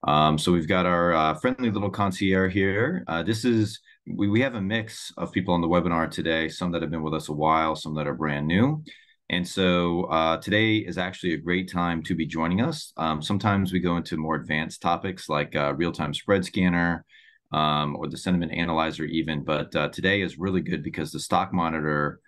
So we've got our friendly little concierge here. We have a mix of people on the webinar today, some that have been with us a while, some that are brand new. And so today is actually a great time to be joining us. Sometimes we go into more advanced topics like real-time spread scanner or the sentiment analyzer even, but today is really good because the stock monitor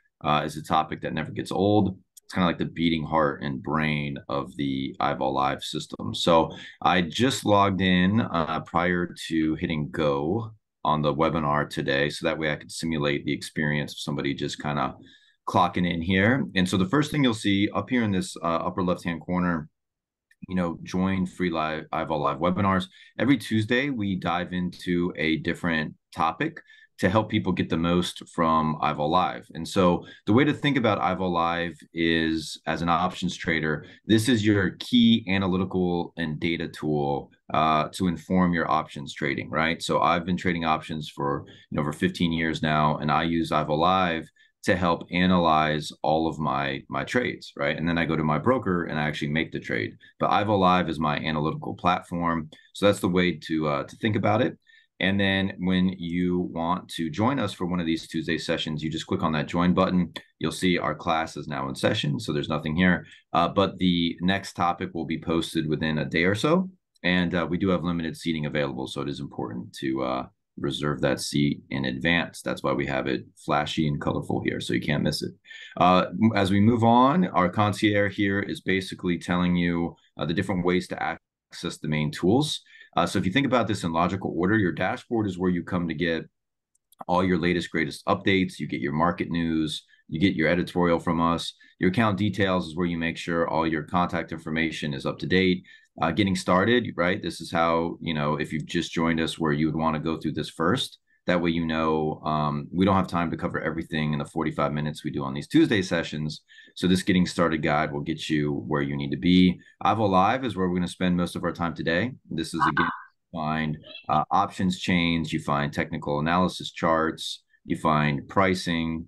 is a topic that never gets old. It's kind of like the beating heart and brain of the iVol Live system. So I just logged in prior to hitting go on the webinar today, so that way I could simulate the experience of somebody just kind of clocking in here. And so the first thing you'll see up here in this upper left-hand corner, join free live iVol Live webinars. Every Tuesday, we dive into a different topic to help people get the most from iVol Live. And so the way to think about iVol Live is as an options trader, this is your key analytical and data tool to inform your options trading, right? So I've been trading options for over 15 years now, and I use iVol Live to help analyze all of my trades, right? And then I go to my broker and I actually make the trade. But iVol Live is my analytical platform, so that's the way to think about it. And then when you want to join us for one of these Tuesday sessions, you just click on that join button. You'll see our class is now in session, so there's nothing here. But the next topic will be posted within a day or so. And we do have limited seating available, so it is important to reserve that seat in advance. That's why we have it flashy and colorful here, so you can't miss it. As we move on, our concierge here is basically telling you the different ways to access the main tools. So if you think about this in logical order, your dashboard is where you come to get all your latest, greatest updates. You get your market news, you get your editorial from us. Your account details is where you make sure all your contact information is up to date. Getting started, right? This is how, if you've just joined us, where you would want to go through this first. That way, we don't have time to cover everything in the 45 minutes we do on these Tuesday sessions. So this getting started guide will get you where you need to be. iVol Live is where we're going to spend most of our time today. This is, again, find options chains, you find technical analysis charts, you find pricing.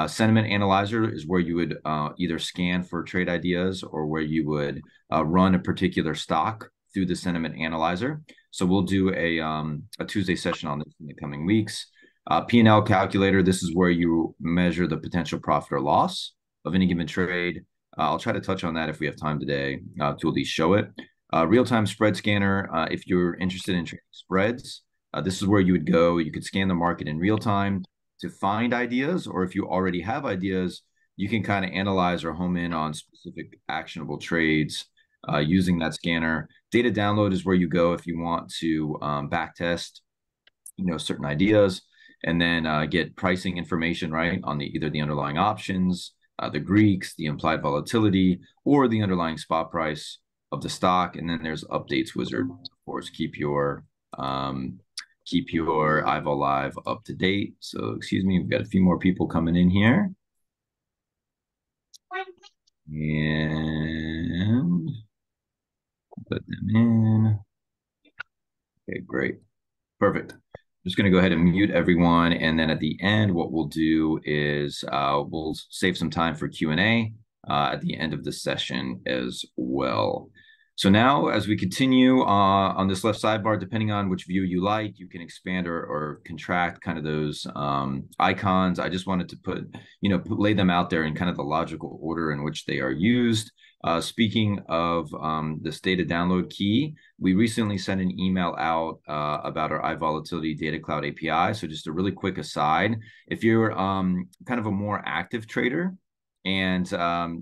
Sentiment analyzer is where you would either scan for trade ideas or where you would run a particular stock through the sentiment analyzer. So we'll do a Tuesday session on this in the coming weeks. P&L calculator, this is where you measure the potential profit or loss of any given trade. I'll try to touch on that if we have time today to at least show it. Real-time spread scanner, if you're interested in trading spreads, this is where you would go. You could scan the market in real time to find ideas, or if you already have ideas, you can kind of analyze or home in on specific actionable trades using that scanner. Data download is where you go if you want to back test, certain ideas, and then get pricing information, right, on either the underlying options, the Greeks, the implied volatility, or the underlying spot price of the stock. And then there's updates wizard, of course, keep your iVol Live up to date. So, excuse me, we've got a few more people coming in here. And put them in. Okay, great. Perfect. I'm just going to go ahead and mute everyone. And then at the end, what we'll do is we'll save some time for Q&A at the end of the session as well. So now, as we continue on this left sidebar, depending on which view you like, you can expand or contract kind of those icons. I just wanted to lay them out there in kind of the logical order in which they are used. Speaking of this data download key, we recently sent an email out about our iVolatility Data Cloud API. So just a really quick aside, if you're kind of a more active trader and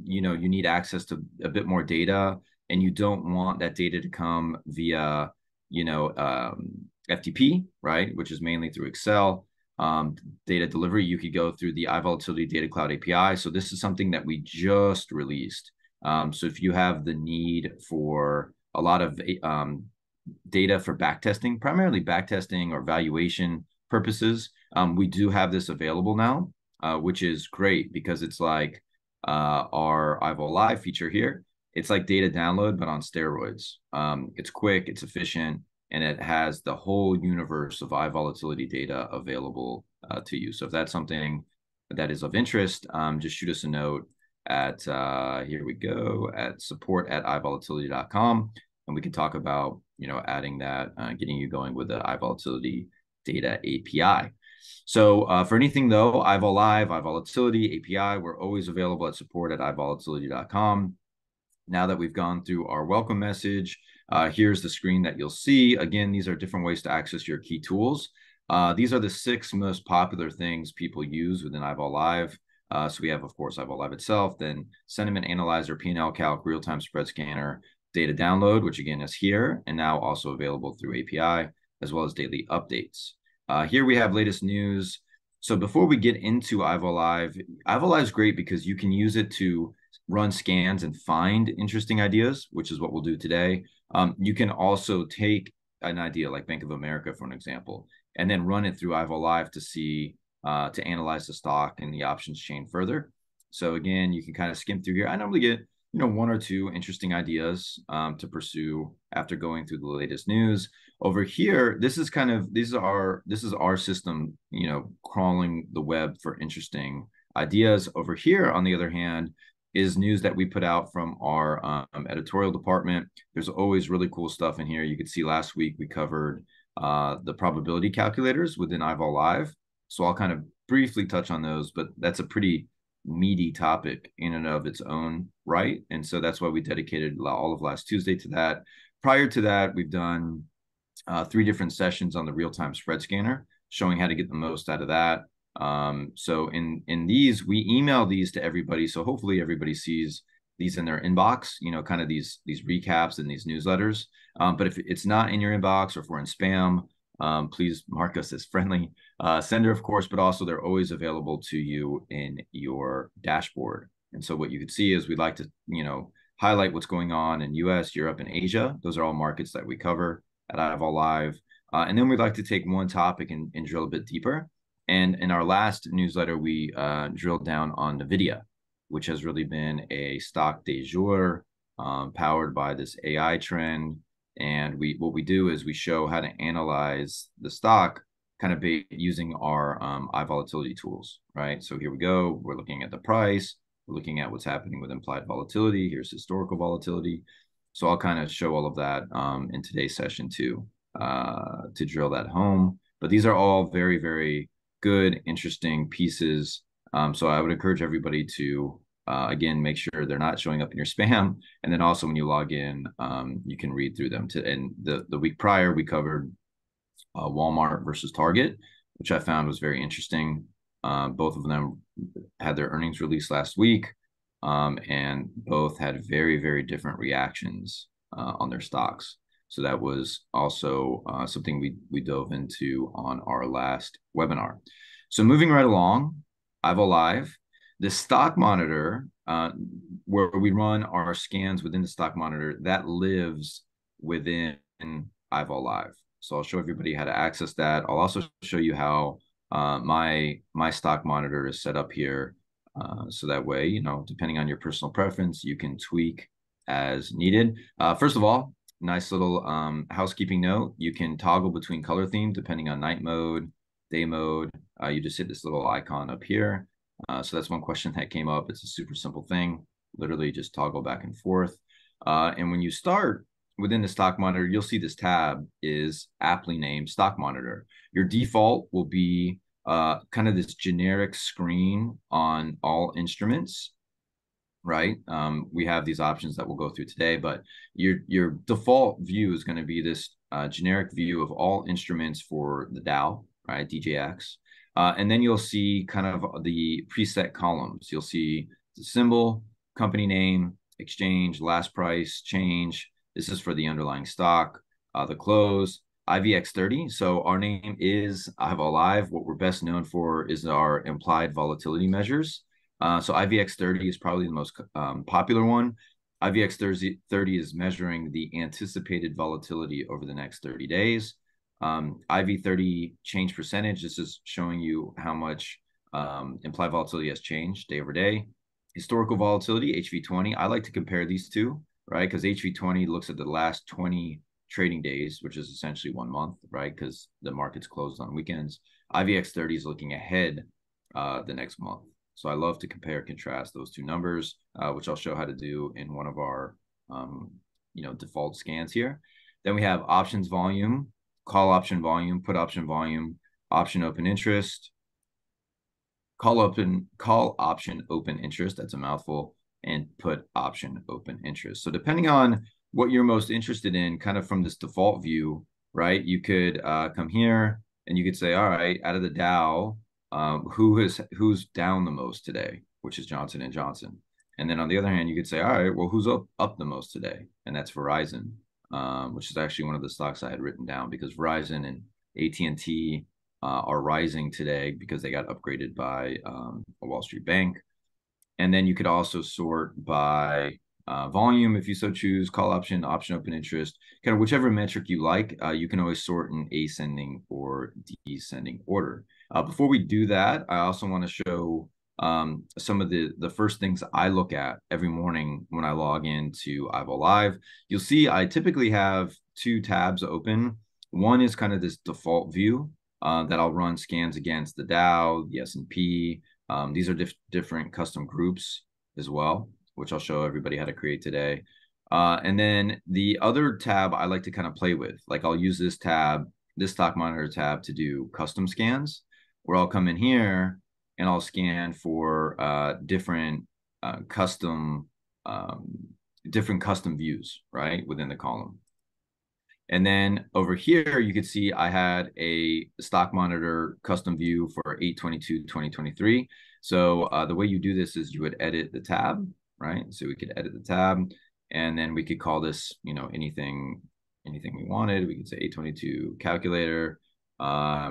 you need access to a bit more data, and you don't want that data to come via, FTP, right, which is mainly through Excel data delivery, you could go through the iVolatility Data Cloud API. So this is something that we just released. So if you have the need for a lot of data for backtesting, primarily backtesting or valuation purposes, we do have this available now, which is great because it's like our iVol Live feature here. It's like data download, but on steroids. It's quick, it's efficient, and it has the whole universe of iVolatility data available to you. So if that's something that is of interest, just shoot us a note at, here we go, at support@ivolatility.com, and we can talk about adding that, getting you going with the iVolatility data API. So for anything though, iVol Live, iVolatility API, we're always available at support@ivolatility.com. Now that we've gone through our welcome message, here's the screen that you'll see. Again, these are different ways to access your key tools. These are the 6 most popular things people use within iVol Live. So we have, of course, iVol Live itself, then Sentiment Analyzer, P&L Calc, Real-Time Spread Scanner, Data Download, which again is here, and now also available through API, as well as daily updates. Here we have latest news. So before we get into iVol Live is great because you can use it to run scans and find interesting ideas, which is what we'll do today. You can also take an idea like Bank of America, for an example, and then run it through iVol Live to see, to analyze the stock and the options chain further. So again, you can kind of skim through here. I normally get, 1 or 2 interesting ideas to pursue after going through the latest news. Over here, this is our system, crawling the web for interesting ideas. Over here, on the other hand, is news that we put out from our editorial department. There's always really cool stuff in here. You could see last week we covered the probability calculators within iVol Live. So I'll kind of briefly touch on those, but that's a pretty meaty topic in and of its own right. And so that's why we dedicated all of last Tuesday to that. Prior to that, we've done 3 different sessions on the real-time spread scanner, showing how to get the most out of that. So in these, we email these to everybody. So hopefully everybody sees these in their inbox, kind of these recaps and these newsletters. But if it's not in your inbox or if we're in spam, please mark us as friendly sender, of course, but also they're always available to you in your dashboard. And so what you can see is we'd like to, highlight what's going on in US, Europe, and Asia. Those are all markets that we cover at iVol Live. And then we'd like to take one topic and drill a bit deeper. And in our last newsletter, we drilled down on NVIDIA, which has really been a stock du jour, powered by this AI trend. And what we do is we show how to analyze the stock kind of using our iVolatility tools, right? So here we go. We're looking at the price. We're looking at what's happening with implied volatility. Here's historical volatility. So I'll kind of show all of that in today's session too, to drill that home. But these are all very, very good, interesting pieces. So I would encourage everybody to, again, make sure they're not showing up in your spam. And then also when you log in, you can read through them. And the week prior, we covered Walmart versus Target, which I found was very interesting. Both of them had their earnings release last week, and both had very, very different reactions on their stocks. So that was also something we dove into on our last webinar. So moving right along, iVol Live, the stock monitor, where we run our scans within the stock monitor, that lives within iVol Live. So I'll show everybody how to access that. I'll also show you how my stock monitor is set up here. So that way, depending on your personal preference, you can tweak as needed. First of all, nice little housekeeping note. You can toggle between color theme depending on night mode, day mode. You just hit this little icon up here. So that's one question that came up. It's a super simple thing. Literally just toggle back and forth. And when you start within the stock monitor, you'll see this tab is aptly named stock monitor. Your default will be kind of this generic screen on all instruments, right? We have these options that we'll go through today, but your default view is going to be this generic view of all instruments for the Dow, right? DJX. And then you'll see kind of the preset columns. You'll see the symbol, company name, exchange, last price, change. This is for the underlying stock, the close, IVX30. So our name is iVol Live. What we're best known for is our implied volatility measures. So IVX30 is probably the most popular one. IVX30 is measuring the anticipated volatility over the next 30 days. IV30 change percentage, this is showing you how much implied volatility has changed day over day. Historical volatility, HV20. I like to compare these two, right? Because HV20 looks at the last 20 trading days, which is essentially 1 month, right? Because the market's closed on weekends. IVX30 is looking ahead the next month. So I love to compare and contrast those two numbers, which I'll show how to do in one of our default scans here. Then we have options volume, call option volume, put option volume, option open interest, call option open interest, that's a mouthful, and put option open interest. So depending on what you're most interested in, kind of from this default view, right, you could come here and you could say, all right, out of the Dow, who's down the most today, which is Johnson and Johnson. And then on the other hand, you could say, all right, well, who's up the most today? And that's Verizon, which is actually one of the stocks I had written down, because Verizon and AT&T are rising today because they got upgraded by a Wall Street bank. And then you could also sort by volume, if you so choose, call option, option open interest, kind of whichever metric you like. You can always sort in ascending or descending order. Before we do that, I also want to show some of the first things I look at every morning when I log into iVol Live. You'll see I typically have two tabs open. One is kind of this default view that I'll run scans against the Dow, the S&P. These are different custom groups as well, which I'll show everybody how to create today. And then the other tab I like to kind of play with, like I'll use this tab, this stock monitor tab, to do custom scans, where I'll come in here and I'll scan for different custom views, right, within the column. And then over here, you could see I had a stock monitor custom view for 8/22/2023. So the way you do this is you would edit the tab, right? So we could edit the tab, and then we could call this, anything we wanted. We could say 8/22 calculator.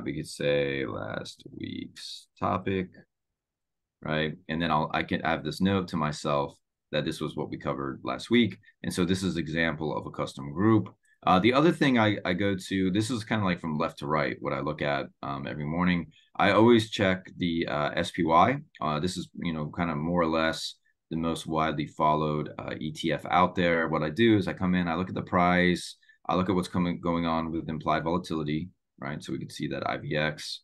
We could say last week's topic, right? And then I can add this note to myself that this was what we covered last week. And so this is an example of a custom group. The other thing I go to, this is kind of like from left to right, what I look at every morning. I always check the SPY. This is, kind of more or less the most widely followed ETF out there. What I do is I come in, I look at the price, I look at what's going on with implied volatility, right? So we can see that IVX,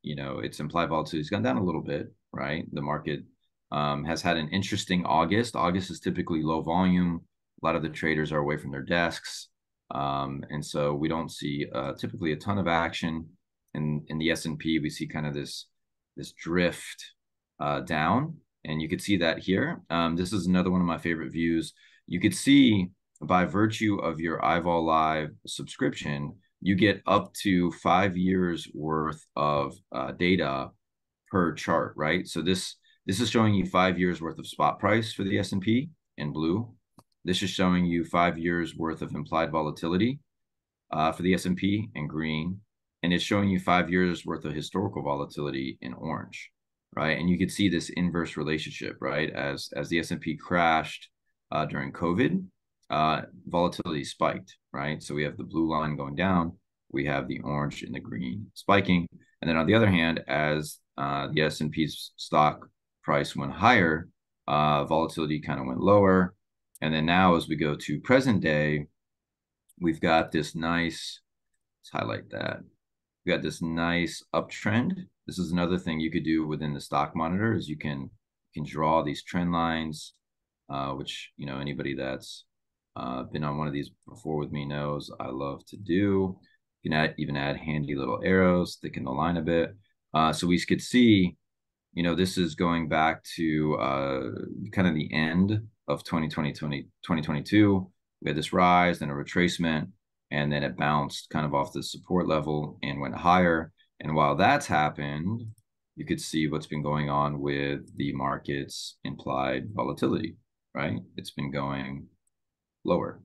its implied volatility has gone down a little bit, right? The market has had an interesting August. August is typically low volume. A lot of the traders are away from their desks. And so we don't see typically a ton of action. In the S&P, we see kind of this drift down. And you could see that here. This is another one of my favorite views. You could see, by virtue of your iVol Live subscription, you get up to 5 years worth of data per chart, right? So this is showing you 5 years worth of spot price for the S&P in blue. This is showing you 5 years worth of implied volatility for the S&P in green, and it's showing you 5 years worth of historical volatility in orange, right? And you can see this inverse relationship, right? As the S&P crashed during COVID, volatility spiked, right? So we have the blue line going down, we have the orange and the green spiking, and then on the other hand, as the S&P's stock price went higher, volatility kind of went lower. And then now, as we go to present day, we've got this nice, let's highlight that. We got this nice uptrend. This is another thing you could do within the stock monitor, is you can draw these trend lines, which, anybody that's been on one of these before with me knows I love to do. You can even add handy little arrows that can align a bit. So we could see, this is going back to kind of the end of 2022. We had this rise, then a retracement, and then it bounced kind of off the support level and went higher. And while that's happened, you could see what's been going on with the market's implied volatility, right? It's been going lower.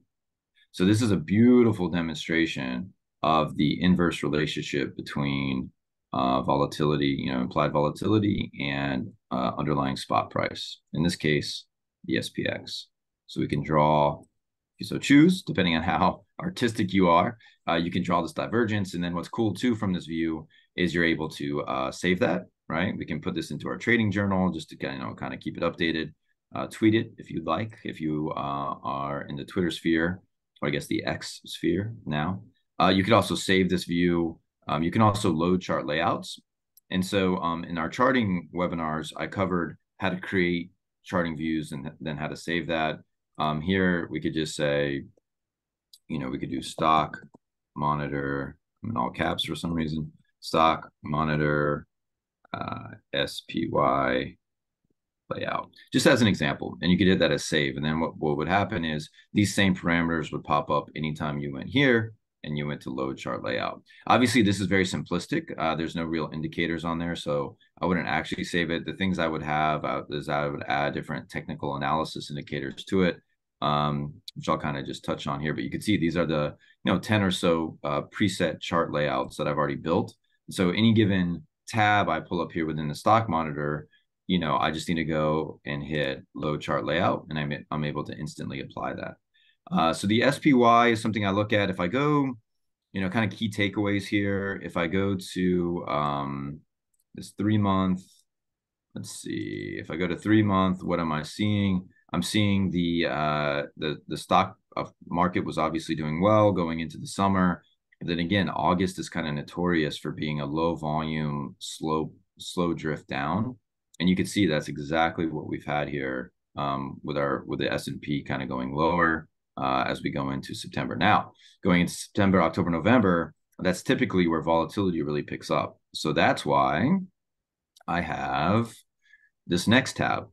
So this is a beautiful demonstration of the inverse relationship between volatility, implied volatility, and underlying spot price. In this case, the SPX. So we can draw, if you so choose, depending on how artistic you are, you can draw this divergence. And then what's cool too from this view is you're able to save that, right? We can put this into our trading journal just to kind of keep it updated. Tweet it if you'd like, if you are in the Twitter sphere, or I guess the X sphere now. You could also save this view. You can also load chart layouts. And so in our charting webinars, I covered how to create charting views and then how to save that. Here, we could just say, we could do stock monitor, I'm in all caps for some reason, stock monitor, SPY layout, just as an example. And you could hit that as save. And then what would happen is these same parameters would pop up anytime you went here and you went to load chart layout. Obviously, this is very simplistic. There's no real indicators on there, so I wouldn't actually save it. The things I would have is I would add different technical analysis indicators to it, which I'll kind of just touch on here. But you can see these are the 10 or so preset chart layouts that I've already built. So any given tab I pull up here within the stock monitor, I just need to go and hit load chart layout, and I'm able to instantly apply that. So the SPY is something I look at. If I go, kind of key takeaways here. If I go to this 3-month, let's see. If I go to 3-month, what am I seeing? I'm seeing the stock market was obviously doing well going into the summer. And then again, August is kind of notorious for being a low volume, slow drift down. And you can see that's exactly what we've had here with the S&P kind of going lower as we go into September. Now, going into September, October, November, that's typically where volatility really picks up. So that's why I have this next tab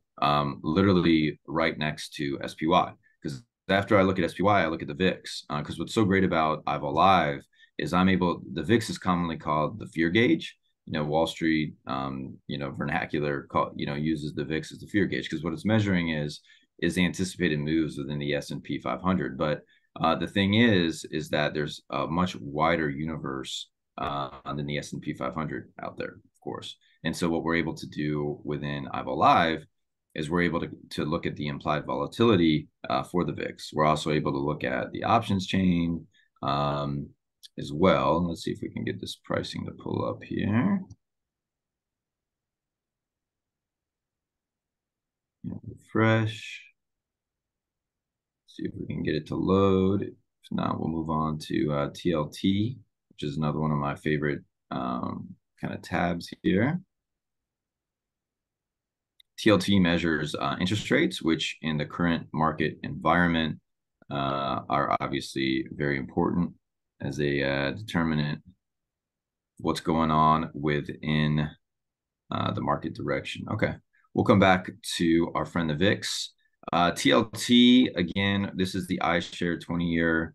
literally right next to SPY. Because after I look at SPY, I look at the VIX. Because what's so great about IVO Live is the VIX is commonly called the fear gauge. Wall Street, vernacular uses the VIX as the fear gauge, because what it's measuring is the anticipated moves within the S&P 500. But the thing is that there's a much wider universe than the S&P 500 out there, of course. And so what we're able to do within IVO Live is we're able to look at the implied volatility for the VIX. We're also able to look at the options chain, as well. Let's see if we can get this pricing to pull up here. Refresh. See if we can get it to load. If not, we'll move on to TLT, which is another one of my favorite kind of tabs here. TLT measures interest rates, which in the current market environment are obviously very important as a determinant of what's going on within the market direction. Okay, we'll come back to our friend the VIX. TLT, again, this is the iShares 20-year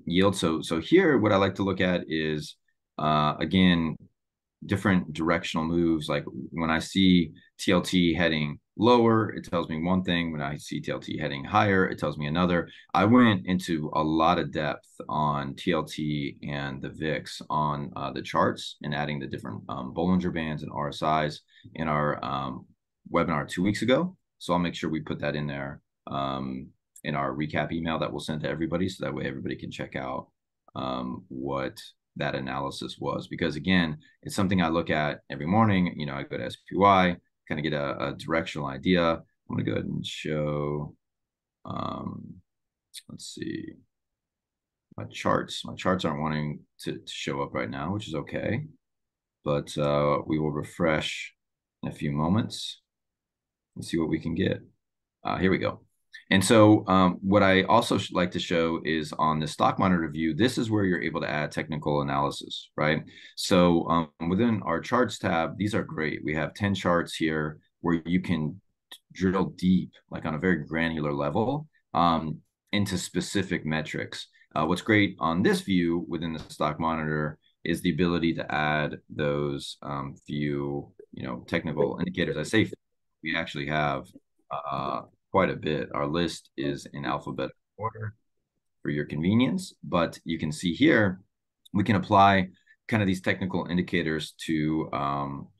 yield. So here, what I like to look at is, again, different directional moves. Like when I see TLT heading lower, it tells me one thing. When I see TLT heading higher, it tells me another. I went into a lot of depth on TLT and the VIX on the charts and adding the different Bollinger Bands and RSIs in our webinar 2 weeks ago. So I'll make sure we put that in there in our recap email that we'll send to everybody, so that way everybody can check out what that analysis was. Because again, it's something I look at every morning. I go to SPY, kind of get a directional idea. I'm gonna go ahead and show, let's see, my charts. My charts aren't wanting to show up right now, which is okay. But we will refresh in a few moments and see what we can get. Here we go. And so what I also like to show is on the stock monitor view, this is where you're able to add technical analysis, right? So within our charts tab, these are great. We have 10 charts here where you can drill deep, like on a very granular level, into specific metrics. What's great on this view within the stock monitor is the ability to add those few, technical indicators. I say we actually have quite a bit. Our list is in alphabetical order for your convenience, but you can see here we can apply kind of these technical indicators to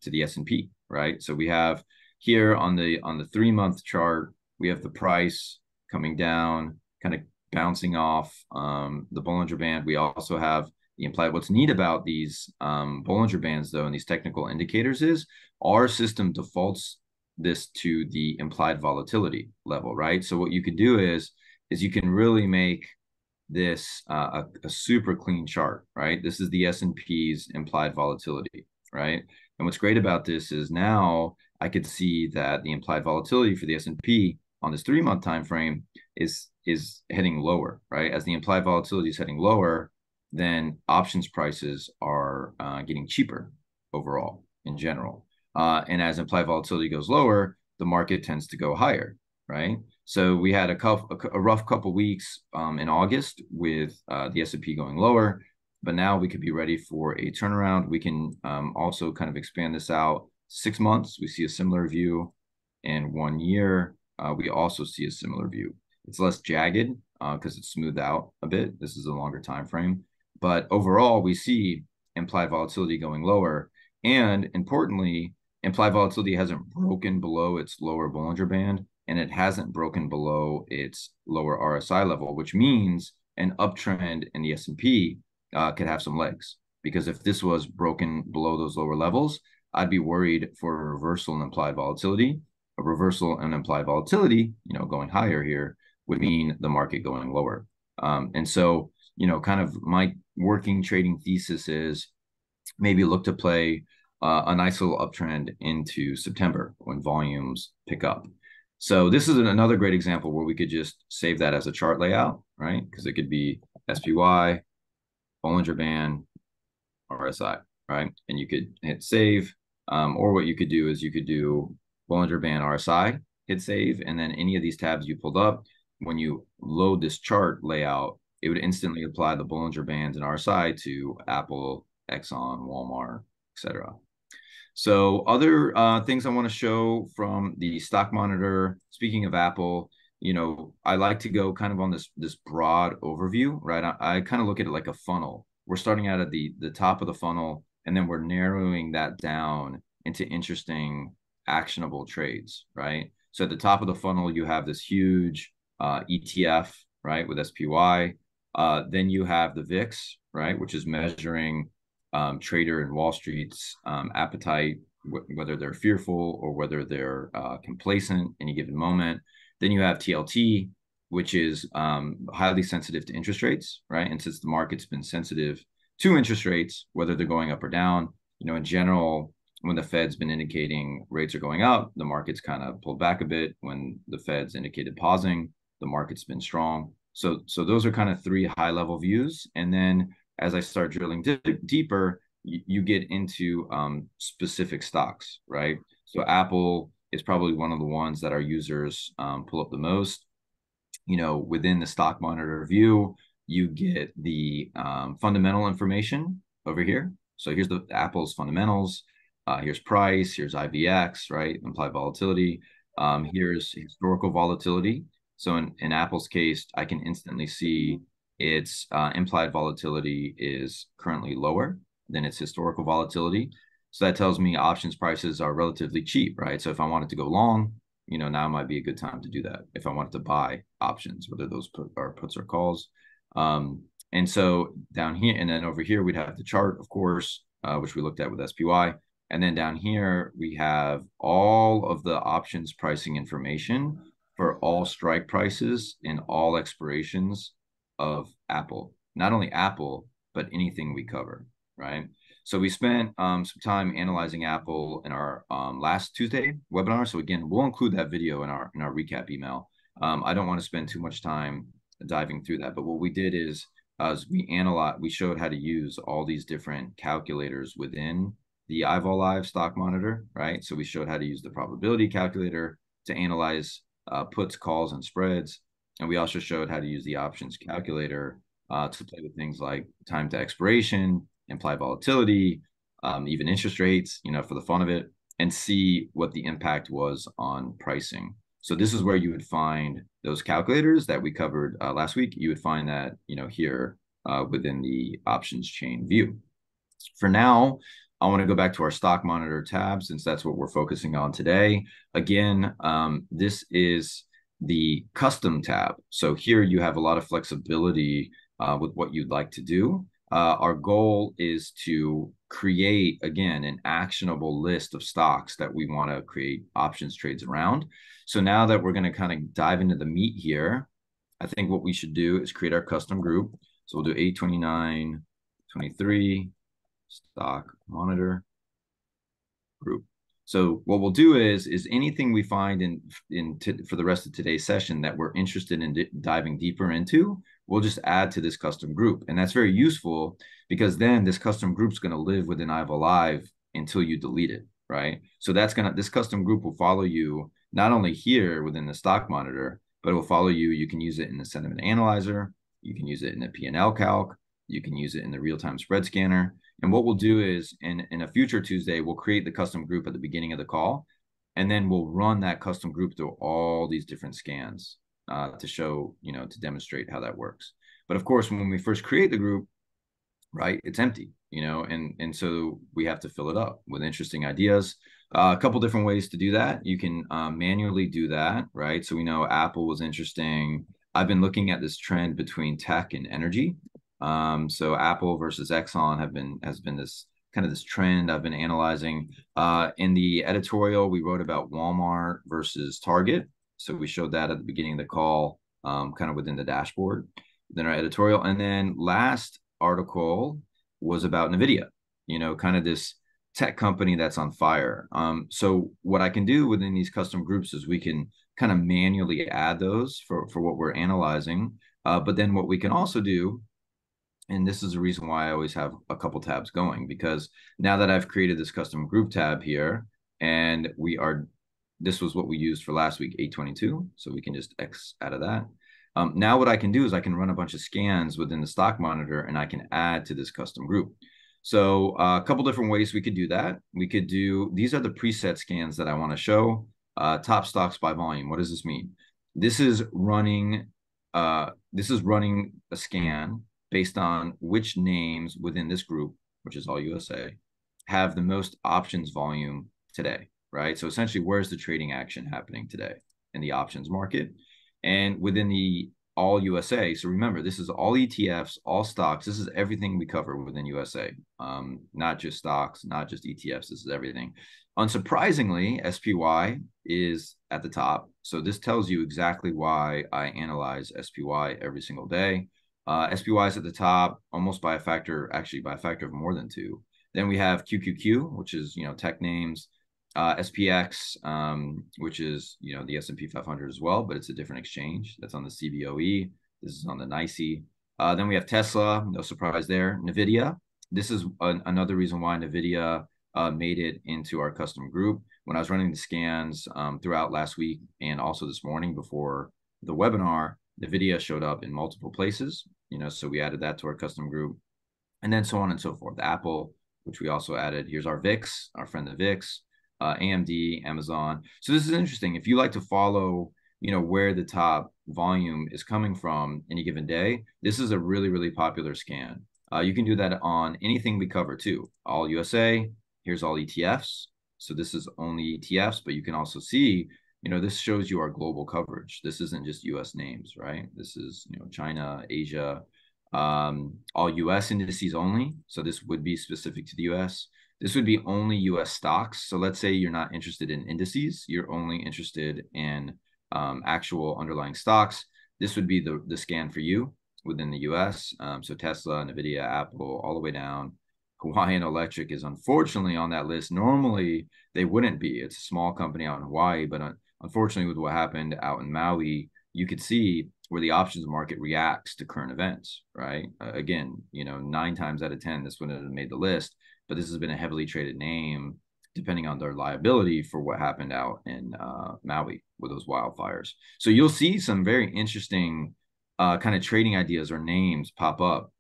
the S&P, right? So we have here on the 3-month chart, we have the price coming down, kind of bouncing off the Bollinger Band. We also have the implied. What's neat about these Bollinger Bands, though, and these technical indicators is our system defaults this to the implied volatility level, right? So what you could do is you can really make this a super clean chart, right? This is the S&P's implied volatility, right? And what's great about this is now I could see that the implied volatility for the S&P on this 3-month time frame is is heading lower, right? As the implied volatility is heading lower, then options prices are getting cheaper overall in general. And as implied volatility goes lower, the market tends to go higher, right? So we had a rough couple weeks in August with the S&P going lower, but now we could be ready for a turnaround. We can also kind of expand this out 6 months. We see a similar view, in 1 year. We also see a similar view. It's less jagged because it's smoothed out a bit. This is a longer time frame, but overall we see implied volatility going lower, and importantly, implied volatility hasn't broken below its lower Bollinger Band, and it hasn't broken below its lower RSI level, which means an uptrend in the S&P could have some legs. Because if this was broken below those lower levels, I'd be worried for a reversal in implied volatility. A reversal in implied volatility, going higher here would mean the market going lower. And so, kind of my working trading thesis is maybe look to play a nice little uptrend into September when volumes pick up. So this is another great example where we could just save that as a chart layout, right? Because it could be SPY, Bollinger Band, RSI, right? And you could hit save. Or what you could do is you could do Bollinger Band RSI, hit save, and then any of these tabs you pulled up, when you load this chart layout, it would instantly apply the Bollinger Bands and RSI to Apple, Exxon, Walmart, etc. So other things I want to show from the stock monitor. Speaking of Apple, I like to go kind of on this broad overview, right? I kind of look at it like a funnel. We're starting out at the top of the funnel, and then we're narrowing that down into interesting, actionable trades, right? So at the top of the funnel, you have this huge ETF, right, with SPY. Then you have the VIX, right, which is measuring trader and Wall Street's appetite, whether they're fearful or whether they're complacent any given moment. Then you have TLT, which is highly sensitive to interest rates, right? And since the market's been sensitive to interest rates, whether they're going up or down, in general, when the Fed's been indicating rates are going up, the market's kind of pulled back a bit. When the Fed's indicated pausing, the market's been strong. So those are kind of three high-level views. And then as I start drilling deeper, you get into specific stocks, right? So Apple is probably one of the ones that our users pull up the most. Within the stock monitor view, you get the fundamental information over here. So here's the Apple's fundamentals. Here's price. Here's IVX, right? Implied volatility. Here's historical volatility. So in Apple's case, I can instantly see its implied volatility is currently lower than its historical volatility. So that tells me options prices are relatively cheap, right? So if I wanted to go long, now might be a good time to do that. If I wanted to buy options, whether those are puts or calls. And so down here, and then over here, we'd have the chart, of course, which we looked at with SPY. And then down here, we have all of the options pricing information for all strike prices and all expirations of Apple. Not only Apple, but anything we cover, right? So we spent some time analyzing Apple in our last Tuesday webinar. So again, we'll include that video in our recap email. I don't want to spend too much time diving through that, but what we did is as we showed how to use all these different calculators within the iVol Live stock monitor, right? So we showed how to use the probability calculator to analyze puts, calls, and spreads. And we also showed how to use the options calculator to play with things like time to expiration, implied volatility, even interest rates, for the fun of it, and see what the impact was on pricing. So this is where you would find those calculators that we covered last week. You would find that, here within the options chain view. For now, I want to go back to our stock monitor tab since that's what we're focusing on today. Again, this is the custom tab. So here you have a lot of flexibility with what you'd like to do. Our goal is to create, again, an actionable list of stocks that we want to create options trades around. So now that we're going to kind of dive into the meat here, I think what we should do is create our custom group. So we'll do 829.23 stock monitor group. So what we'll do is anything we find for the rest of today's session that we're interested in diving deeper into, we'll just add to this custom group. And that's very useful because then this custom group is going to live within IVO Live until you delete it, right? So this custom group will follow you not only here within the stock monitor, but it will follow you. You can use it in the sentiment analyzer. You can use it in the P&L calc. You can use it in the real-time spread scanner. And what we'll do is in a future Tuesday, we'll create the custom group at the beginning of the call, and then we'll run that custom group through all these different scans to show, to demonstrate how that works. But of course, when we first create the group, right, it's empty, and so we have to fill it up with interesting ideas. A couple different ways to do that. You can manually do that, right? So we know Apple was interesting. I've been looking at this trend between tech and energy. So Apple versus Exxon has been this kind of this trend I've been analyzing. In the editorial, we wrote about Walmart versus Target. So we showed that at the beginning of the call, kind of within the dashboard, then our editorial. And then last article was about NVIDIA, kind of this tech company that's on fire. So what I can do within these custom groups is we can kind of manually add those for what we're analyzing. But then what we can also do, and this is the reason why I always have a couple tabs going, because now that I've created this custom group tab here, and this was what we used for last week, 822. So we can just X out of that. Now what I can do is I can run a bunch of scans within the stock monitor, and I can add to this custom group. So a couple different ways we could do that. These are the preset scans that I want to show. Top stocks by volume. What does this mean? This is running a scan based on which names within this group, which is all USA, have the most options volume today, right? So essentially, where's the trading action happening today in the options market? And within the all USA, so remember, this is all ETFs, all stocks. This is everything we cover within USA, not just stocks, not just ETFs. This is everything. Unsurprisingly, SPY is at the top. So this tells you exactly why I analyze SPY every single day. SPY is at the top, almost by a factor of more than 2. Then we have QQQ, which is tech names, SPX, which is the S&P 500 as well, but it's a different exchange. That's on the CBOE. This is on the NYSE. Then we have Tesla, no surprise there. NVIDIA. This is another reason why NVIDIA made it into our custom group. When I was running the scans throughout last week and also this morning before the webinar, NVIDIA showed up in multiple places, so we added that to our custom group, and then so on and so forth. Apple, which we also added. Here's our VIX, our friend the VIX, AMD, Amazon. So this is interesting. If you like to follow, where the top volume is coming from any given day, this is a really, really popular scan. You can do that on anything we cover too. All USA, here's all ETFs. So this is only ETFs, but you can also see this shows you our global coverage. This isn't just US names, right? This is, China, Asia, all US indices only. So this would be specific to the US. This would be only US stocks. So let's say you're not interested in indices, you're only interested in actual underlying stocks. This would be the scan for you within the US. So Tesla, NVIDIA, Apple, all the way down. Hawaiian Electric is unfortunately on that list. Normally, they wouldn't be. It's a small company out in Hawaii, but unfortunately, with what happened out in Maui, you could see where the options market reacts to current events, right? Again, 9 times out of 10, this wouldn't have made the list, but this has been a heavily traded name, depending on their liability for what happened out in Maui with those wildfires. So you'll see some very interesting kind of trading ideas or names pop up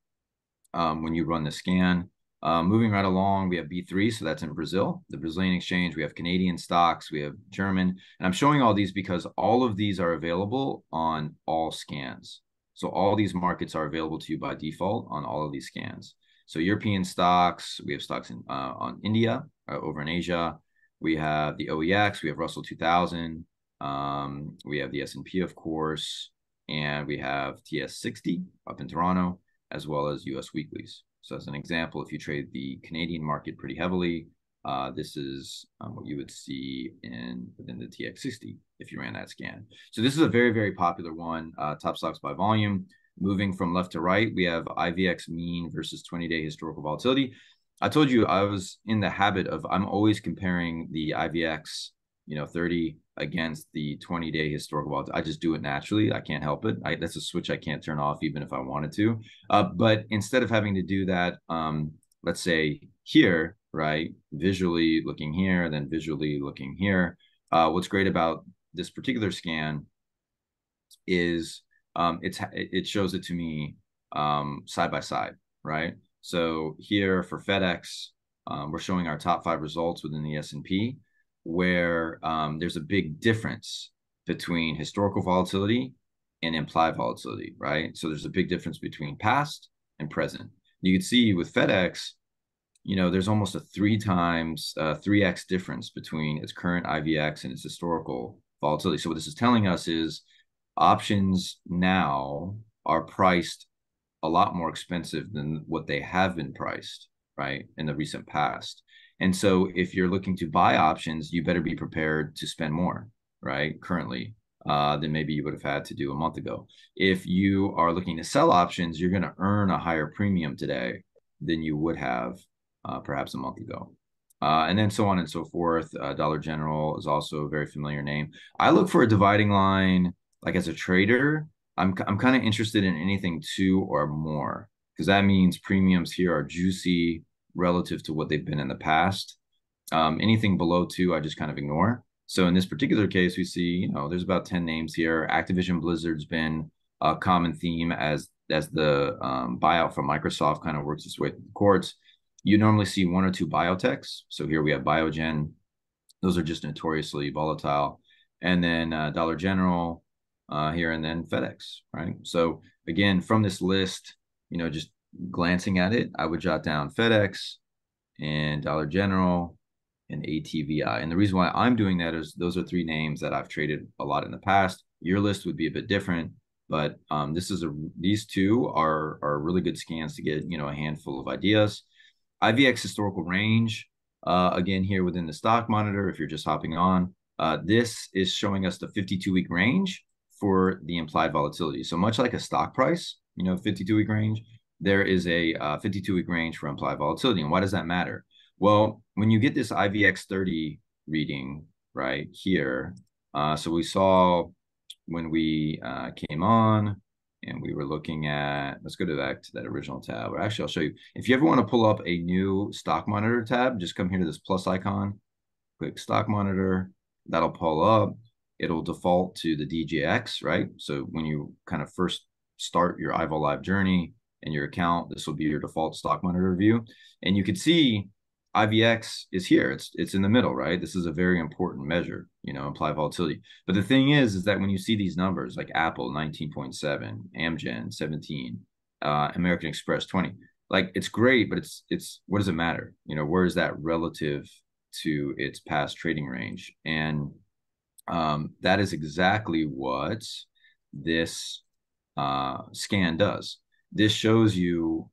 when you run the scan. Moving right along, we have B3, so that's in Brazil, the Brazilian exchange. We have Canadian stocks, we have German, and I'm showing all these because all of these are available on all scans. So all these markets are available to you by default on all of these scans. So European stocks, we have stocks on India, over in Asia. We have the OEX, we have Russell 2000, we have the S&P, of course, and we have TS60 up in Toronto, as well as US weeklies. So as an example, if you trade the Canadian market pretty heavily, this is what you would see within the TX60 if you ran that scan. So this is a very, very popular one, top stocks by volume. Moving from left to right, we have IVX mean versus 20-day historical volatility. I told you I was in the habit of I'm always comparing the IVX, 30 against the 20-day historical volatility. I just do it naturally. I can't help it. That's a switch I can't turn off even if I wanted to. But instead of having to do that, let's say here, right, visually looking here, then visually looking here. What's great about this particular scan is it shows it to me side by side, right? So here for FedEx, we're showing our top 5 results within the S&P, where there's a big difference between historical volatility and implied volatility, right? So there's a big difference between past and present. You can see with FedEx, there's almost a 3x difference between its current IVX and its historical volatility. So what this is telling us is options now are priced a lot more expensive than what they have been priced, right, in the recent past. And so if you're looking to buy options, you better be prepared to spend more, right, currently, than maybe you would have had to do a month ago. If you are looking to sell options, you're going to earn a higher premium today than you would have perhaps a month ago. And then so on and so forth. Dollar General is also a very familiar name. I look for a dividing line, like as a trader. I'm kind of interested in anything 2 or more, because that means premiums here are juicy relative to what they've been in the past. Anything below 2, I just kind of ignore. So in this particular case, we see, there's about 10 names here. Activision Blizzard's been a common theme as the buyout from Microsoft kind of works its way through the courts. You normally see 1 or 2 biotechs. So here we have Biogen. Those are just notoriously volatile. And then Dollar General here, and then FedEx, right? So again, from this list, just glancing at it, I would jot down FedEx and Dollar General and ATVI. And the reason why I'm doing that is those are 3 names that I've traded a lot in the past. Your list would be a bit different, but these 2 are really good scans to get, a handful of ideas. IVX historical range, again, here within the stock monitor, if you're just hopping on, this is showing us the 52-week range for the implied volatility. So much like a stock price, 52-week range, there is a 52-week range for implied volatility. And why does that matter? Well, when you get this IVX 30 reading right here, so we saw when we came on, and we were looking at, let's go back to that original tab. Or actually, I'll show you. If you ever want to pull up a new stock monitor tab, just come here to this plus icon, click stock monitor. That'll pull up. It'll default to the DJX, right? So when you kind of first start your iVol Live journey and your account, this will be your default stock monitor view. And you can see IVX is here. It's in the middle, right? This is a very important measure, implied volatility. But the thing is that when you see these numbers like Apple 19.7, Amgen 17, American Express 20, like it's great, but it's what does it matter? Where is that relative to its past trading range? And that is exactly what this scan does. This shows you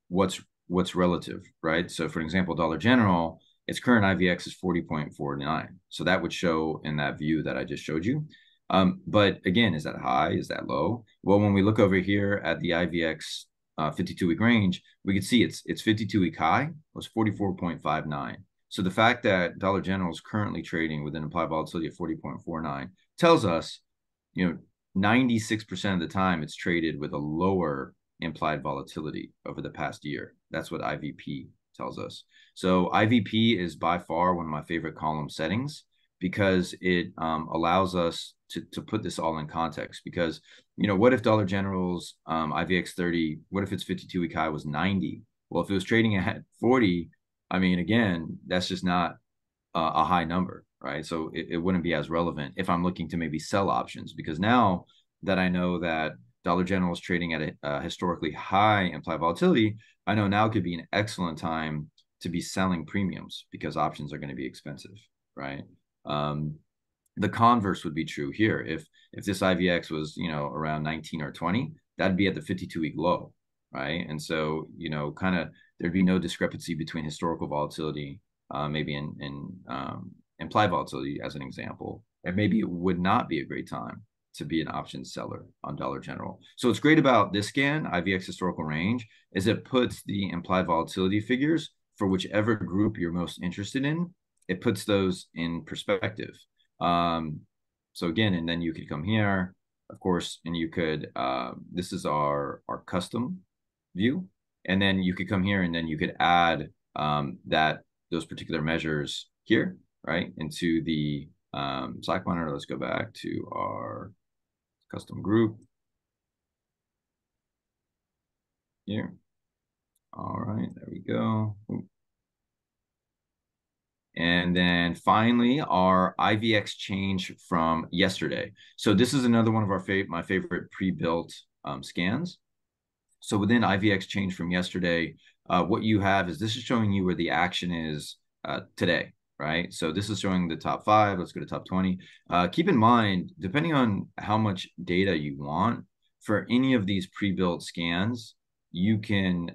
what's relative, right? So for example, Dollar General, its current IVX is 40.49. So that would show in that view that I just showed you. But again, is that high? Is that low? Well, when we look over here at the IVX 52-week range, we can see its 52-week high was 44.59. So the fact that Dollar General is currently trading with an implied volatility of 40.49 tells us, 96% of the time it's traded with a lower implied volatility over the past year. That's what IVP tells us. So IVP is by far one of my favorite column settings because it allows us to put this all in context. Because, what if Dollar General's IVX 30, what if its 52-week high was 90? Well, if it was trading at 40, I mean, again, that's just not a high number, right? So it wouldn't be as relevant if I'm looking to maybe sell options, because now that I know that Dollar General is trading at a historically high implied volatility, I know now could be an excellent time to be selling premiums because options are going to be expensive, right? The converse would be true here. If this IVX was, around 19 or 20, that'd be at the 52-week low, right? And so, kind of there'd be no discrepancy between historical volatility, maybe in implied volatility as an example, and maybe it would not be a great time to be an options seller on Dollar General. So what's great about this scan, IVX historical range, is it puts the implied volatility figures for whichever group you're most interested in, it puts those in perspective. So again, and then you could come here, of course, and you could, this is our custom view. And then you could come here and then you could add those particular measures here, right, into the Slack monitor. Let's go back to our custom group here. All right, there we go. And then finally, our IVX change from yesterday. So this is another one of my favorite pre-built scans. So within IVX change from yesterday, what you have is this is showing you where the action is today, right? So this is showing the top 5. Let's go to top 20. Keep in mind, depending on how much data you want, for any of these pre-built scans, you can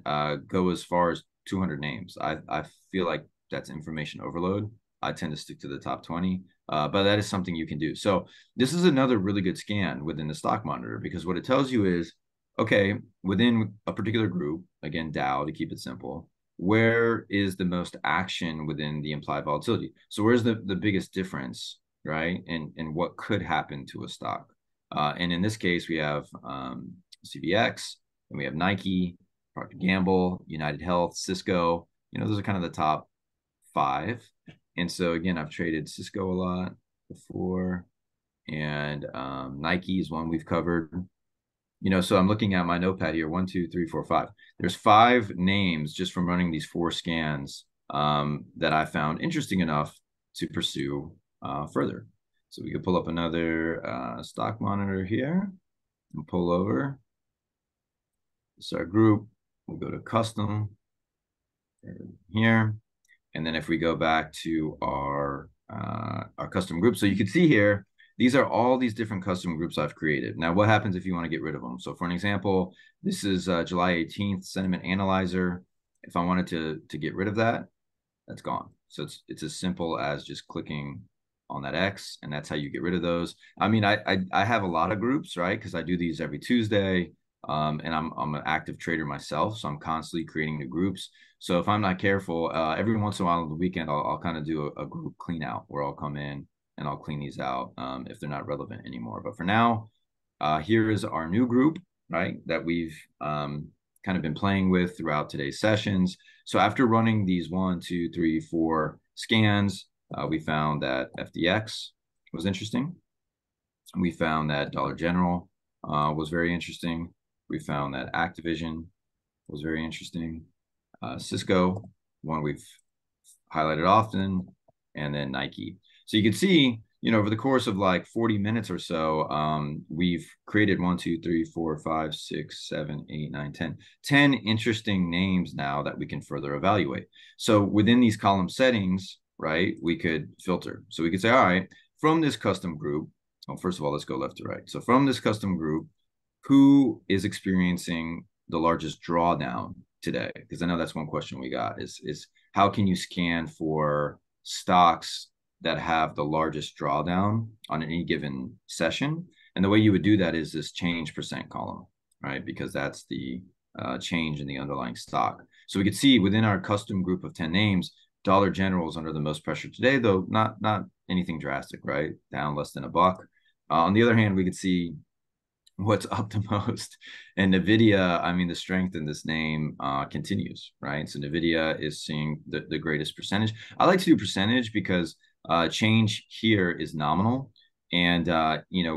go as far as 200 names. I feel like that's information overload. I tend to stick to the top 20, but that is something you can do. So this is another really good scan within the stock monitor, because what it tells you is, okay, within a particular group, again, Dow to keep it simple, where is the most action within the implied volatility? So where's the biggest difference, right? And what could happen to a stock? And in this case, we have CVX, and we have Nike, Procter Gamble, United Health, Cisco. Those are kind of the top 5. And so again, I've traded Cisco a lot before, and Nike is one we've covered. So I'm looking at my notepad here. 1, 2, 3, 4, 5. There's 5 names just from running these 4 scans that I found interesting enough to pursue further. So we could pull up another stock monitor here and pull over. This is our group. We'll go to custom here. And then if we go back to our custom group, so you can see here, these are all these different custom groups I've created. Now, what happens if you want to get rid of them? So for an example, this is July 18th sentiment analyzer. If I wanted to get rid of that, that's gone. So it's as simple as just clicking on that X, and that's how you get rid of those. I mean, I have a lot of groups, right? Because I do these every Tuesday. And I'm an active trader myself, so I'm constantly creating new groups. So if I'm not careful, every once in a while on the weekend, I'll kind of do a group clean out where I'll come in and I'll clean these out if they're not relevant anymore. But for now, here is our new group, right, that we've kind of been playing with throughout today's sessions. So after running these 1, 2, 3, 4 scans, we found that FDX was interesting. We found that Dollar General was very interesting. We found that Activision was very interesting. Cisco, one we've highlighted often, and then Nike. So you can see, over the course of like 40 minutes or so, we've created 1, 2, 3, 4, 5, 6, 7, 8, 9, 10 interesting names now that we can further evaluate. So within these column settings, right, we could filter. So we could say, all right, from this custom group, well, first of all, let's go left to right. So from this custom group, who is experiencing the largest drawdown today? Because I know that's one question we got is how can you scan for stocks that have the largest drawdown on any given session? And the way you would do that is this change percent column, right? Because that's the change in the underlying stock. So we could see within our custom group of 10 names, Dollar General is under the most pressure today, though not anything drastic, right? Down less than $1. On the other hand, we could see what's up the most. And NVIDIA, I mean, the strength in this name continues, right? So NVIDIA is seeing the greatest percentage. I like to do percentage because change here is nominal. And,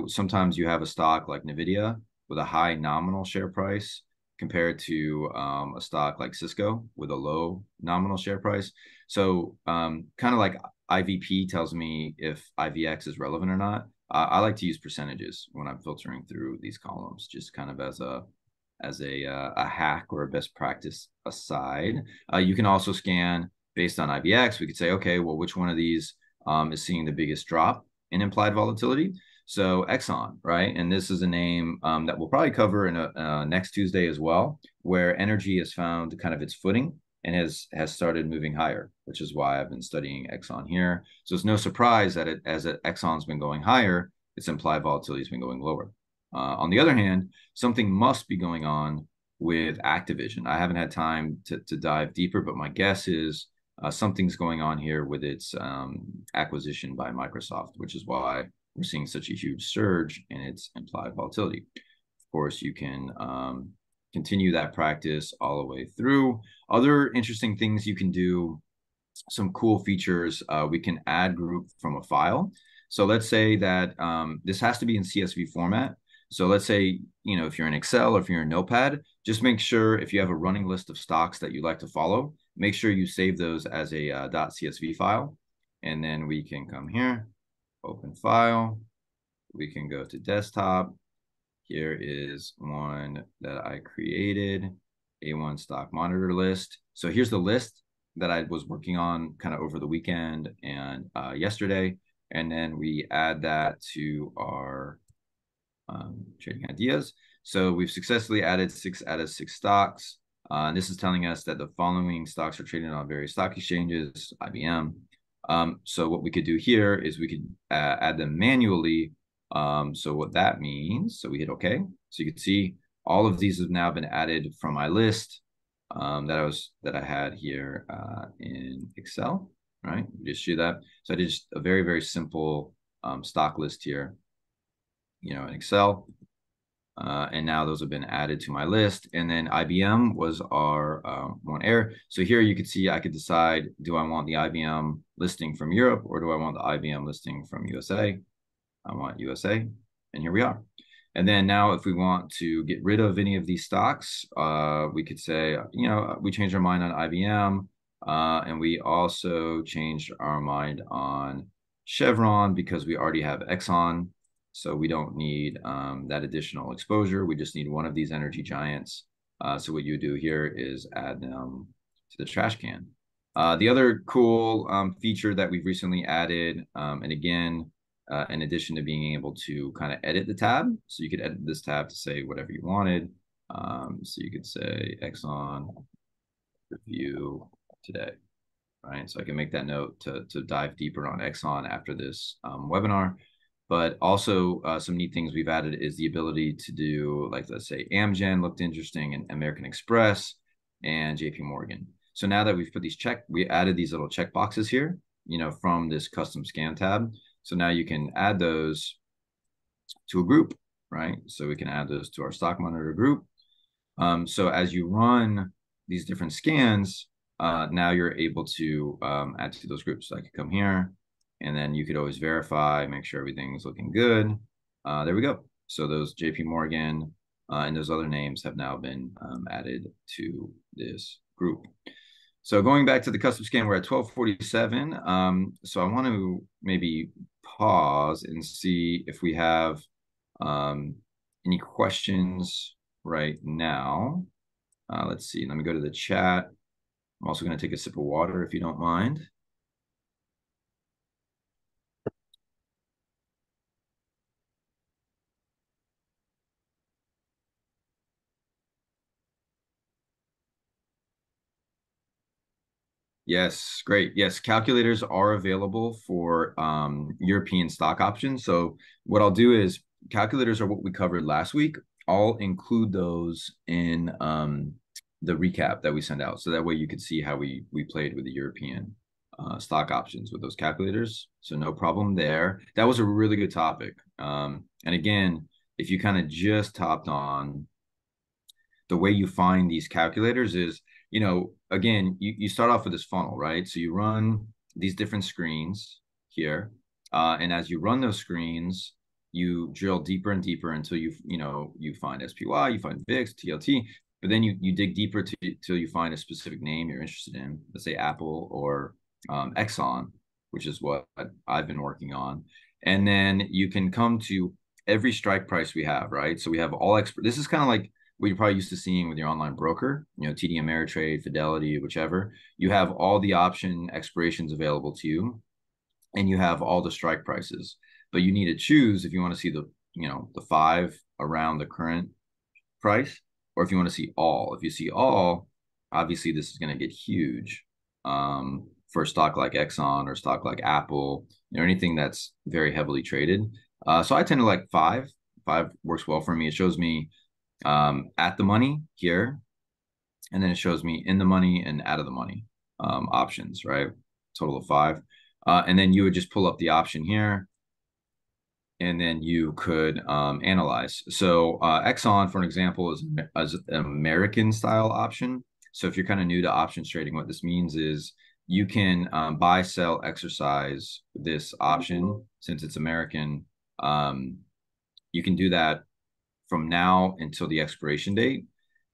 sometimes you have a stock like NVIDIA with a high nominal share price compared to a stock like Cisco with a low nominal share price. So kind of like IVP tells me if IVX is relevant or not. I like to use percentages when I'm filtering through these columns, just kind of as a hack or a best practice aside. You can also scan based on IVX. We could say, okay, well, which one of these is seeing the biggest drop in implied volatility? So Exxon, right? And this is a name that we'll probably cover in a next Tuesday as well, where energy has found kind of its footing and has started moving higher, which is why I've been studying Exxon here. So it's no surprise that as Exxon's been going higher, its implied volatility has been going lower. On the other hand, something must be going on with Activision. I haven't had time to dive deeper, but my guess is something's going on here with its acquisition by Microsoft, which is why we're seeing such a huge surge in its implied volatility. Of course, you can continue that practice all the way through. Other interesting things you can do, some cool features. We can add group from a file. So let's say that this has to be in CSV format. So let's say, if you're in Excel or if you're in Notepad, just make sure if you have a running list of stocks that you like to follow, make sure you save those as a .csv file. And then we can come here, open file. We can go to desktop. Here is one that I created, A1 stock monitor list. So here's the list that I was working on kind of over the weekend and yesterday. And then we add that to our trading ideas. So we've successfully added 6 out of 6 stocks. This is telling us that the following stocks are traded on various stock exchanges, IBM. So what we could do here is we could add them manually. So what that means, so we hit OK. So you can see all of these have now been added from my list that I had here in Excel, right? Just see that. So I did just a very, very simple stock list here, in Excel. And now those have been added to my list. And then IBM was our one error. So here you can see I could decide, do I want the IBM listing from Europe or do I want the IBM listing from USA? I want USA, and here we are. And then now if we want to get rid of any of these stocks, we could say, we changed our mind on IBM, and we also changed our mind on Chevron because we already have Exxon. So we don't need that additional exposure. We just need one of these energy giants. So what you do here is add them to the trash can. The other cool feature that we've recently added, and again, in addition to being able to kind of edit the tab, so you could edit this tab to say whatever you wanted. So you could say Exxon review today, right? So I can make that note to dive deeper on Exxon after this webinar. But also some neat things we've added is the ability to do, like, let's say Amgen looked interesting, and American Express and JP Morgan. So now that we've put these we added these little check boxes here, from this custom scan tab. So now you can add those to a group, right? So we can add those to our stock monitor group. So as you run these different scans, now you're able to add to those groups. So I could come here, and then you could always verify, make sure everything's looking good. There we go. So those JP Morgan and those other names have now been added to this group. So going back to the custom scan, we're at 1247. So I want to maybe pause and see if we have any questions right now. Let's see. Let me go to the chat. I'm also going to take a sip of water if you don't mind. Yes, great. Yes, calculators are available for European stock options. So what I'll do is calculators are what we covered last week. I'll include those in the recap that we send out. So that way you can see how we played with the European stock options with those calculators. So no problem there. That was a really good topic. And again, if you kind of just hopped on, the way you find these calculators is, again, you start off with this funnel, right? So you run these different screens here. And as you run those screens, you drill deeper and deeper until you find SPY, you find VIX, TLT, but then you dig deeper till you find a specific name you're interested in, let's say Apple or Exxon, which is what I've been working on. And then you can come to every strike price we have, right? So we have all this is kind of like what you're probably used to seeing with your online broker, TD Ameritrade, Fidelity, whichever. You have all the option expirations available to you, and you have all the strike prices. But you need to choose if you want to see the 5 around the current price, or if you want to see all. If you see all, obviously this is going to get huge for a stock like Exxon or stock like Apple, anything that's very heavily traded. So I tend to like 5. 5 works well for me. It shows me at the money here, and then it shows me in the money and out of the money options, right? Total of 5. And then you would just pull up the option here, and then you could analyze. So Exxon, for an example, is an American style option. So if you're kind of new to options trading, what this means is you can buy, sell, exercise this option. Since it's American, you can do that from now until the expiration date.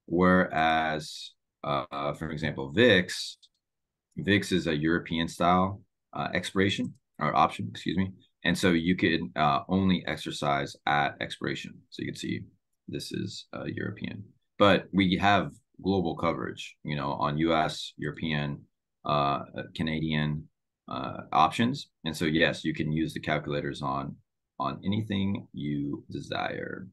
Whereas, for example, VIX is a European style expiration or option, excuse me. And so you could only exercise at expiration. So you can see this is European, but we have global coverage, on US, European, Canadian options. And so, yes, you can use the calculators on anything you desire.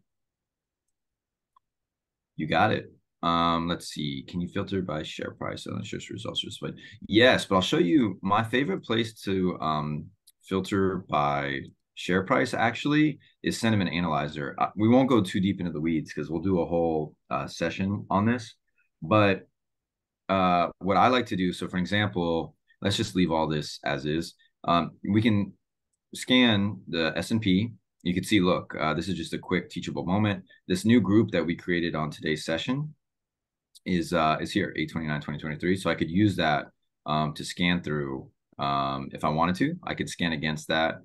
You got it. Let's see. Can you filter by share price? I'm not sure results are displayed. Yes, but I'll show you my favorite place to filter by share price actually is Sentiment Analyzer. We won't go too deep into the weeds because we'll do a whole session on this. But what I like to do, so for example, let's just leave all this as is. We can scan the S&P. You can see, look, this is just a quick teachable moment. This new group that we created on today's session is here, 8/29/2023. So I could use that to scan through if I wanted to. I could scan against that.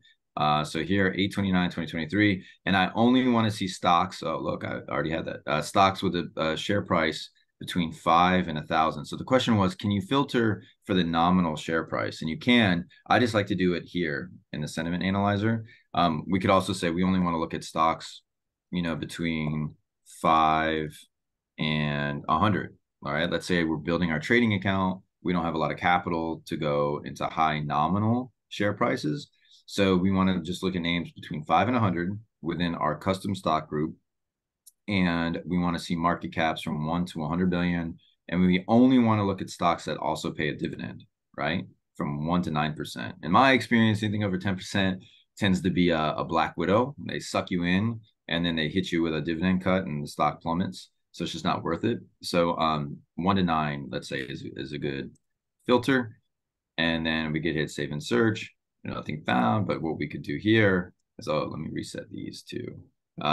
So here, 8/29/2023, and I only want to see stocks. Oh, look, I already had that. Stocks with a share price between 5 and 1,000. So the question was, can you filter for the nominal share price? And you can. I just like to do it here in the Sentiment Analyzer. We could also say we only want to look at stocks, between 5 and 100. All right. Let's say we're building our trading account. We don't have a lot of capital to go into high nominal share prices. So we want to just look at names between 5 and 100 within our custom stock group. And we want to see market caps from 1 to 100 billion. And we only want to look at stocks that also pay a dividend, right? From 1 to 9%. In my experience, anything over 10% tends to be a black widow. They suck you in and then they hit you with a dividend cut and the stock plummets. So it's just not worth it. So 1 to 9, let's say, is a good filter. And then we could hit save and search. Nothing found. But what we could do here is, let me reset these too.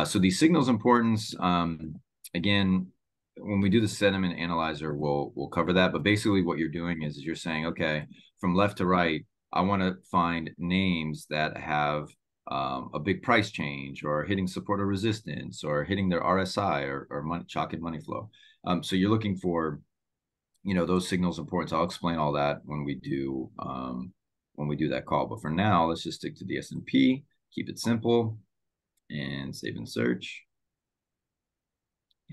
So the signals importance, again, when we do the Sentiment Analyzer, we'll cover that. But basically what you're doing is you're saying, okay, from left to right, I want to find names that have a big price change or hitting support or resistance or hitting their RSI or money, chalk and money flow. So you're looking for, those signals importance. I'll explain all that when we do that call. But for now, let's just stick to the S&P, keep it simple, and save and search.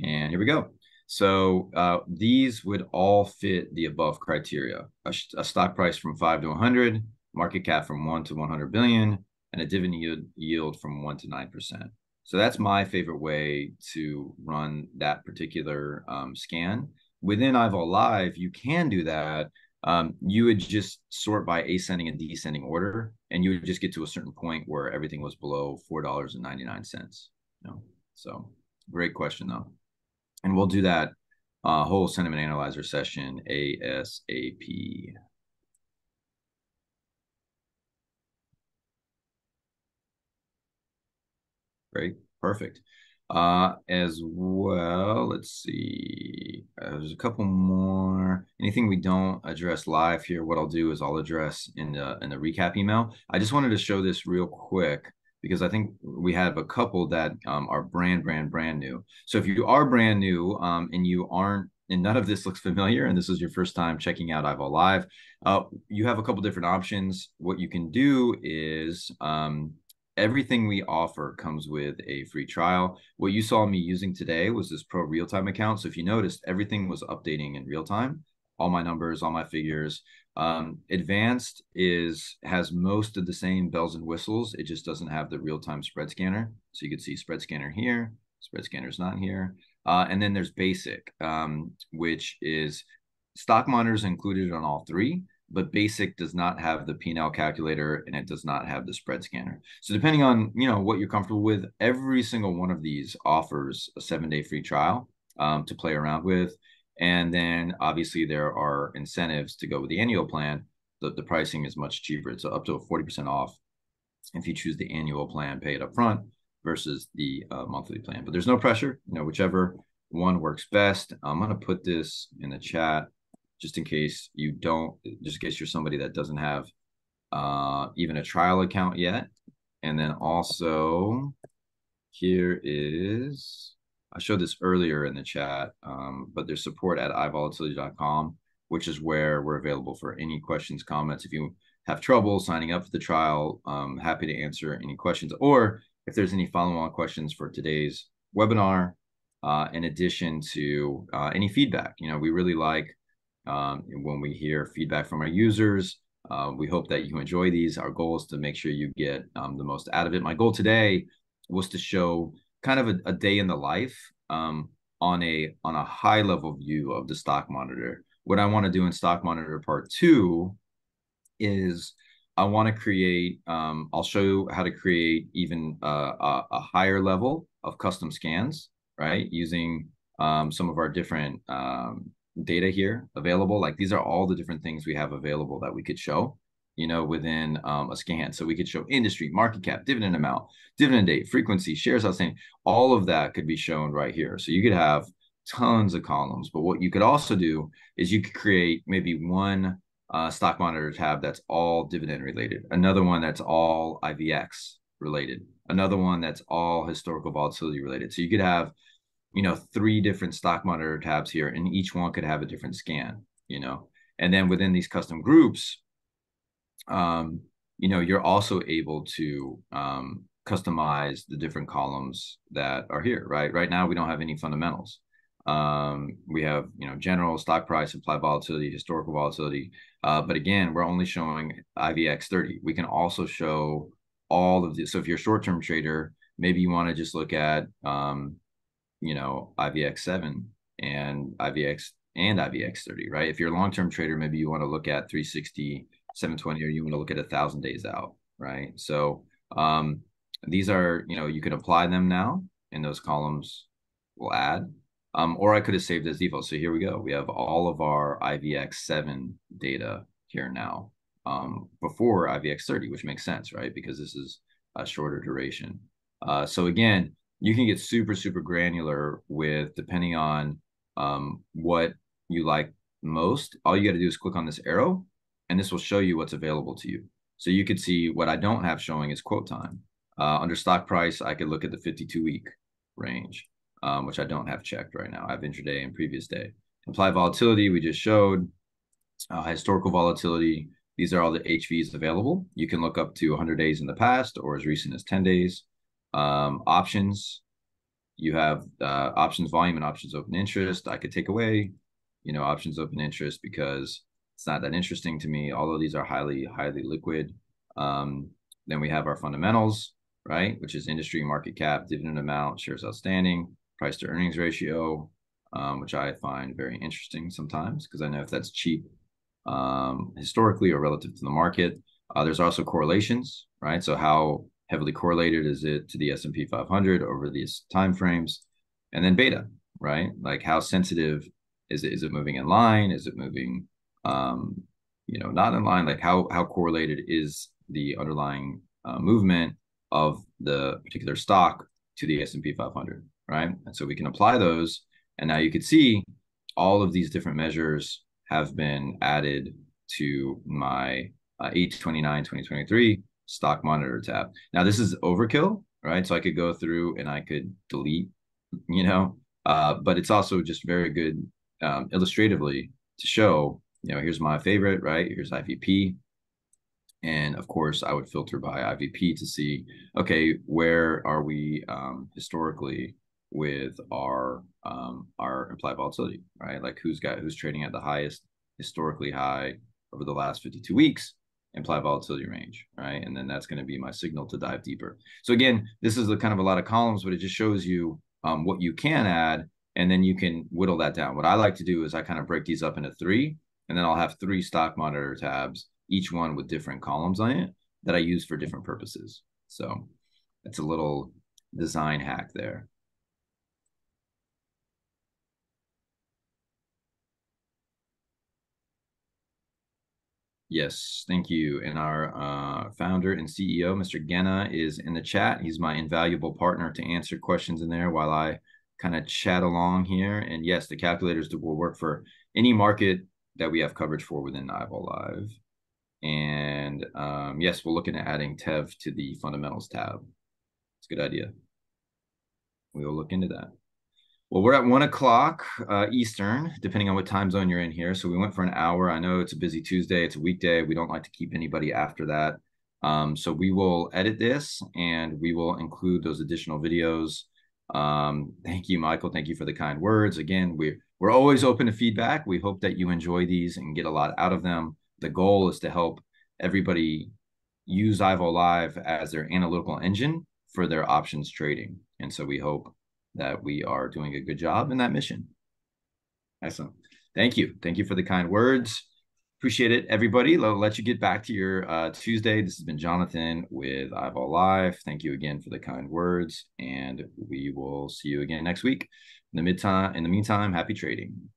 And here we go. So these would all fit the above criteria. A stock price from 5 to 100, market cap from 1 to 100 billion, and a dividend yield from 1 to 9%. So that's my favorite way to run that particular scan. Within iVol Live, you can do that. You would just sort by ascending and descending order, and you would just get to a certain point where everything was below $4.99. So great question though, and we'll do that whole Sentiment Analyzer session ASAP. Great, perfect. As well, let's see. There's a couple more. Anything we don't address live here, what I'll do is I'll address in the recap email. I just wanted to show this real quick because I think we have a couple that are brand new. So if you are brand new and you aren't, and none of this looks familiar, and this is your first time checking out iVol Live, you have a couple different options. What you can do is everything we offer comes with a free trial. What you saw me using today was this Pro Real-Time account. So if you noticed, everything was updating in real time. All my numbers, all my figures. Advanced has most of the same bells and whistles. It just doesn't have the real-time spread scanner. So you can see spread scanner here. Spread scanner's not here. And then there's basic, which is stock monitors included on all three. but basic does not have the P&L calculator and it does not have the spread scanner. So depending on, what you're comfortable with, every single one of these offers a 7-day free trial to play around with. And then obviously there are incentives to go with the annual plan. The pricing is much cheaper. It's up to 40% off if you choose the annual plan, pay it up front versus the monthly plan. But there's no pressure, whichever one works best. I'm going to put this in the chat just in case just in case you're somebody that doesn't have even a trial account yet. And then also here is, I showed this earlier in the chat, but there's support at ivolatility.com, which is where we're available for any questions, comments. If you have trouble signing up for the trial, happy to answer any questions, or if there's any follow-on questions for today's webinar, in addition to any feedback. We really like when we hear feedback from our users. We hope that you enjoy these. Our goal is to make sure you get the most out of it. My goal today was to show kind of a day in the life on a high level view of the Stock Monitor. What I want to do in Stock Monitor Part 2 is I want to create, I'll show you how to create even a higher level of custom scans, right? Using some of our different data here available. Like these are all the different things we have available that we could show, within a scan. So we could show industry, market cap, dividend amount, dividend date, frequency, shares outstanding. All of that could be shown right here. So you could have tons of columns. But what you could also do is you could create maybe one Stock Monitor tab that's all dividend related, another one that's all IVX related, another one that's all historical volatility related. So you could have 3 different Stock Monitor tabs here, and each one could have a different scan, and then within these custom groups, you're also able to customize the different columns that are here, right? Right now, we don't have any fundamentals. We have, general stock price, implied volatility, historical volatility. But again, we're only showing IVX 30. We can also show all of this. So if you're a short-term trader, maybe you want to just look at, IVX 7 and IVX 30, right? If you're a long-term trader, maybe you want to look at 360, 720, or you want to look at 1,000 days out, right? So these are, you can apply them now, and those columns will add. Or I could have saved as default. So here we go. We have all of our IVX 7 data here now before IVX 30, which makes sense, right? Because this is a shorter duration. So again, you can get super, super granular with, depending on what you like most. All you got to do is click on this arrow, and this will show you what's available to you. So you could see what I don't have showing is quote time. Under stock price, I could look at the 52-week range, which I don't have checked right now. I have intraday and previous day. Implied volatility, we just showed. Historical volatility, these are all the HVs available. You can look up to 100 days in the past or as recent as 10 days. Options, you have options volume and options open interest. I could take away, options open interest because it's not that interesting to me, although these are highly, highly liquid. Then we have our fundamentals, right, which is industry, market cap, dividend amount, shares outstanding, price to earnings ratio, which I find very interesting sometimes because I know if that's cheap historically or relative to the market. There's also correlations, right? So how heavily correlated is it to the S&P 500 over these time frames? And then beta, right? Like how sensitive is it? Is it moving in line? Is it moving, not in line? Like how correlated is the underlying movement of the particular stock to the S&P 500, right? And so we can apply those. And now you could see all of these different measures have been added to my 8/29/2023 Stock Monitor tab. Now this is overkill, right? So I could go through and I could delete, but it's also just very good illustratively to show, here's my favorite, right? Here's IVP. And of course, I would filter by IVP to see, okay, where are we historically with our implied volatility, right? Like who's trading at the highest historically high over the last 52 weeks, implied volatility range, right? And then that's going to be my signal to dive deeper. So again, this is kind of a lot of columns, but it just shows you what you can add, and then you can whittle that down. What I like to do is I kind of break these up into 3, And then I'll have 3 stock monitor tabs, each one with different columns on it that I use for different purposes. So it's a little design hack there. Yes, thank you. And our founder and CEO, Mr. Genna, is in the chat. He's my invaluable partner to answer questions in there while I kind of chat along here. And yes, the calculators will work for any market that we have coverage for within Eyeball Live. And yes, we're looking at adding TEV to the fundamentals tab. It's a good idea. We will look into that. Well, we're at 1 o'clock Eastern, depending on what time zone you're in here. So we went for an hour. I know it's a busy Tuesday. It's a weekday. We don't like to keep anybody after that. So we will edit this and we will include those additional videos. Thank you, Michael. Thank you for the kind words. Again, we're always open to feedback. We hope that you enjoy these and get a lot out of them. The goal is to help everybody use Ivo Live as their analytical engine for their options trading. And so we hope that we are doing a good job in that mission. Excellent. Thank you. Thank you for the kind words. Appreciate it, everybody. I'll let you get back to your Tuesday. This has been Jonathan with Eyeball Live. Thank you again for the kind words, and we will see you again next week. In the meantime, happy trading.